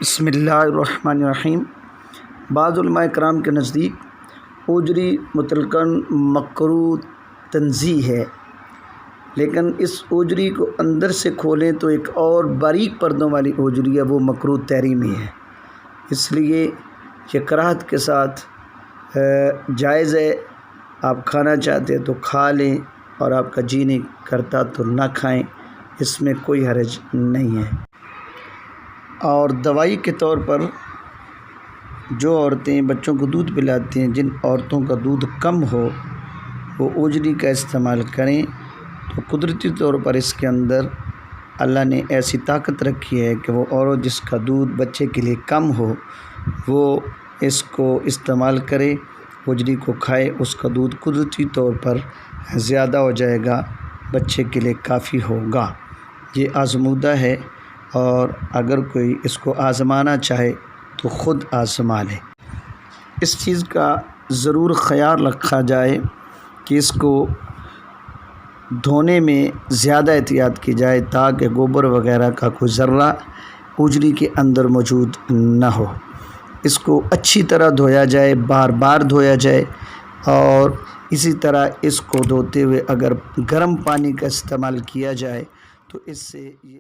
بسم اللہ الرحمن الرحیم۔ بعض علماء کرام کے نزدیک اوجری مطلقاً مکروہ تنزیہ ہے، لیکن اس اوجری کو اندر سے کھولیں تو ایک اور باریک پردوں والی اوجری ہے، وہ مکروہ تحریمی ہے۔ اس لیے یہ کراہت کے ساتھ جائز ہے۔ آپ کھانا چاہتے ہیں تو کھا لیں، اور آپ کا جی نہیں کرتا تو نہ کھائیں، اس میں کوئی حرج نہیں ہے۔ اور دوائی کے طور پر جو عورتیں بچوں کو دودھ پلاتی ہیں، جن عورتوں کا دودھ کم ہو، وہ اوجری کا استعمال کریں، تو قدرتی طور پر اس کے اندر اللہ نے ایسی طاقت رکھی ہے کہ وہ عورت جس کا دودھ بچے کے لیے کم ہو، وہ اس کو استعمال کرے، اوجری کو کھائے، اس کا دودھ قدرتی طور پر زیادہ ہو جائے گا، بچے کے لیے کافی ہوگا۔ یہ آزمودہ ہے، اور اگر کوئی اس کو آزمانا چاہے تو خود آزما لے۔ اس چیز کا ضرور خیال رکھا جائے کہ اس کو دھونے میں زیادہ احتیاط کی جائے، تاکہ گوبر وغیرہ کا کوئی ذرہ اوجری کے اندر موجود نہ ہو۔ اس کو اچھی طرح دھویا جائے، بار بار دھویا جائے، اور اسی طرح اس کو دھوتے ہوئے اگر گرم پانی کا استعمال کیا جائے تو اس سے یہ